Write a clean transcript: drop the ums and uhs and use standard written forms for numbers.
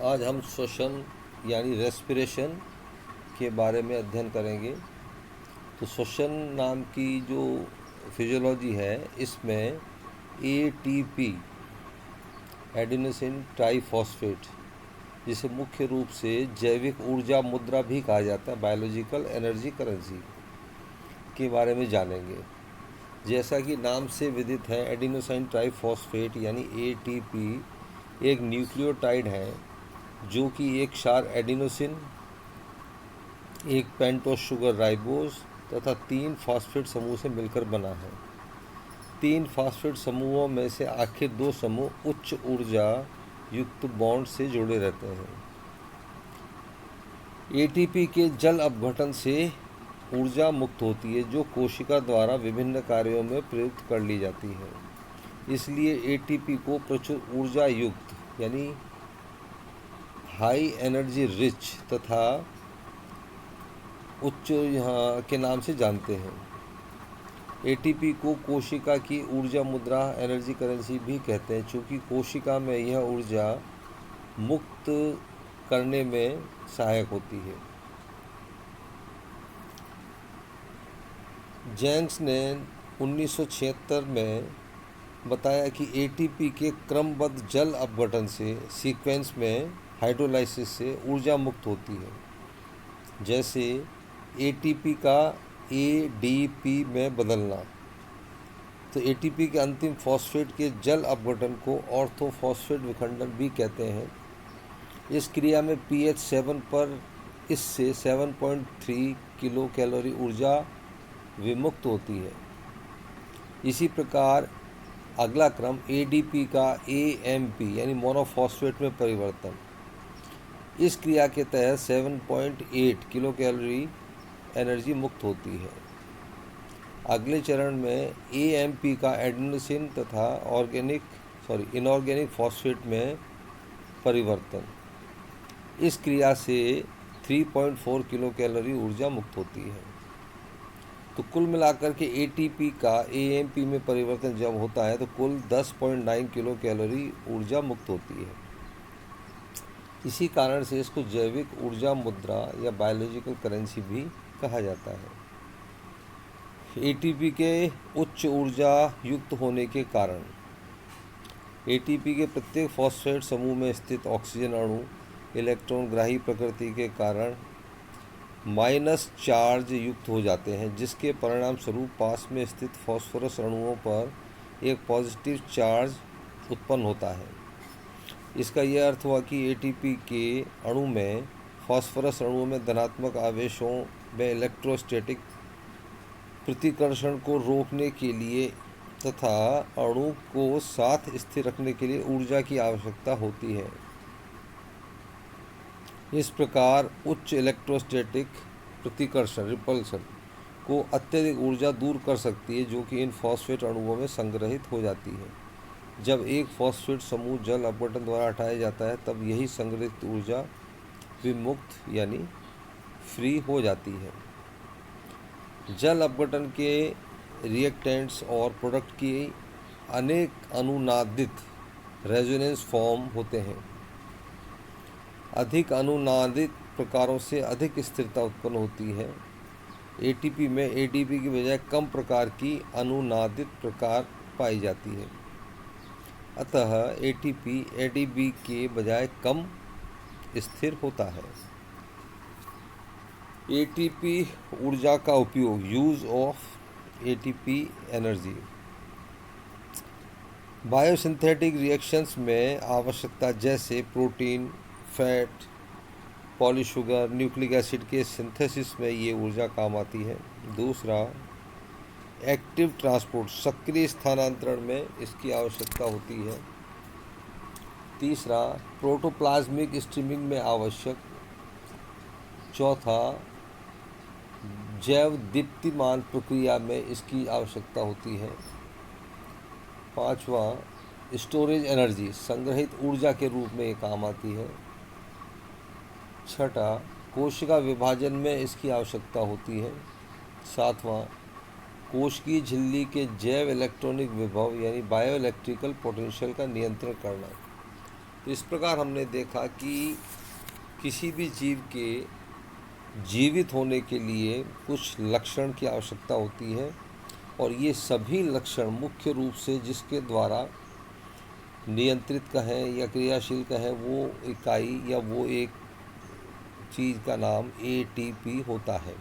आज हम श्वसन यानी रेस्पिरेशन के बारे में अध्ययन करेंगे। तो श्वसन नाम की जो फिजियोलॉजी है, इसमें एटीपी एडिनोसिन ट्राइफॉस्फेट, जिसे मुख्य रूप से जैविक ऊर्जा मुद्रा भी कहा जाता है, बायोलॉजिकल एनर्जी करेंसी, के बारे में जानेंगे। जैसा कि नाम से विदित है, एडिनोसाइन ट्राइफॉस्फेट यानी एटीपी एक न्यूक्लियोटाइड है जो कि एक क्षार एडिनोसिन, एक पेंटोस शुगर राइबोज तथा 3 फॉस्फेट समूह से मिलकर बना है। 3 फॉस्फेट समूहों में से आखिर 2 समूह उच्च ऊर्जा युक्त बॉन्ड से जुड़े रहते हैं। एटीपी के जल अपघटन से ऊर्जा मुक्त होती है जो कोशिका द्वारा विभिन्न कार्यों में प्रयुक्त कर ली जाती है। इसलिए एटीपी को प्रचुर ऊर्जा युक्त यानी हाई एनर्जी रिच तथा उच्च यहाँ के नाम से जानते हैं। एटीपी को कोशिका की ऊर्जा मुद्रा एनर्जी करेंसी भी कहते हैं, चूँकि कोशिका में यह ऊर्जा मुक्त करने में सहायक होती है। जेंक्स ने 1976 में बताया कि एटीपी के क्रमबद्ध जल अपघटन से सीक्वेंस में हाइड्रोलाइसिस से ऊर्जा मुक्त होती है, जैसे एटीपी का एडीपी में बदलना। तो एटीपी के अंतिम फॉस्फेट के जल अपघटन को ऑर्थोफॉस्फेट विखंडन भी कहते हैं। इस क्रिया में पीएच 7 पर इससे 7.3 किलो कैलोरी ऊर्जा विमुक्त होती है। इसी प्रकार अगला क्रम एडीपी का एएमपी यानी मोनोफॉस्फेट में परिवर्तन। इस क्रिया के तहत 7.8 किलो कैलोरी एनर्जी मुक्त होती है। अगले चरण में एएमपी का एडिनोसिन तथा इनऑर्गेनिक फॉस्फेट में परिवर्तन। इस क्रिया से 3.4 किलो कैलोरी ऊर्जा मुक्त होती है। तो कुल मिलाकर के एटीपी का एएमपी में परिवर्तन जब होता है तो कुल 10.9 किलो कैलोरी ऊर्जा मुक्त होती है। इसी कारण से इसको जैविक ऊर्जा मुद्रा या बायोलॉजिकल करेंसी भी कहा जाता है। एटीपी के उच्च ऊर्जा युक्त होने के कारण एटीपी के प्रत्येक फॉस्फेट समूह में स्थित ऑक्सीजन अणु इलेक्ट्रॉन ग्राही प्रकृति के कारण माइनस चार्ज युक्त हो जाते हैं, जिसके परिणाम स्वरूप पास में स्थित फॉस्फोरस अणुओं पर एक पॉजिटिव चार्ज उत्पन्न होता है। इसका यह अर्थ हुआ कि एटीपी के अणु में फॉस्फोरस अणुओं में धनात्मक आवेशों में इलेक्ट्रोस्टैटिक प्रतिकर्षण को रोकने के लिए तथा अणु को साथ स्थिर रखने के लिए ऊर्जा की आवश्यकता होती है। इस प्रकार उच्च इलेक्ट्रोस्टैटिक प्रतिकर्षण रिपल्सन को अत्यधिक ऊर्जा दूर कर सकती है, जो कि इन फॉस्फेट अणुओं में संग्रहित हो जाती है। जब एक फॉस्फेट समूह जल अपघटन द्वारा हटाया जाता है तब यही संग्रहित ऊर्जा विमुक्त यानी फ्री हो जाती है। जल अपघटन के रिएक्टेंट्स और प्रोडक्ट की अनेक अनुनादित रेजोनेंस फॉर्म होते हैं। अधिक अनुनादित प्रकारों से अधिक स्थिरता उत्पन्न होती है। एटीपी में एडीपी की बजाय कम प्रकार की अनुनादित प्रकार पाई जाती है। अतः एटीपी एडीपी के बजाय कम स्थिर होता है। एटीपी ऊर्जा का उपयोग, use of ATP energy. Biosynthetic reactions में आवश्यकता जैसे प्रोटीन, फैट, पॉलीशुगर, न्यूक्लिक एसिड के सिंथेसिस में ये ऊर्जा काम आती है। दूसरा, एक्टिव ट्रांसपोर्ट, सक्रिय स्थानांतरण में इसकी आवश्यकता होती है। तीसरा, प्रोटोप्लाज्मिक स्ट्रीमिंग में आवश्यक। चौथा, जैव दीप्तिमान प्रक्रिया में इसकी आवश्यकता होती है। पांचवा, स्टोरेज एनर्जी, संग्रहित ऊर्जा के रूप में ये काम आती है। छठा, कोशिका विभाजन में इसकी आवश्यकता होती है। सातवां, कोशिकीय झिल्ली के जैव इलेक्ट्रॉनिक विभव यानी बायोइलेक्ट्रिकल पोटेंशियल का नियंत्रण करना। इस प्रकार हमने देखा कि किसी भी जीव के जीवित होने के लिए कुछ लक्षण की आवश्यकता होती है, और ये सभी लक्षण मुख्य रूप से जिसके द्वारा नियंत्रित कहें या क्रियाशील कहें, वो इकाई या वो एक चीज़ का नाम एटीपी होता है।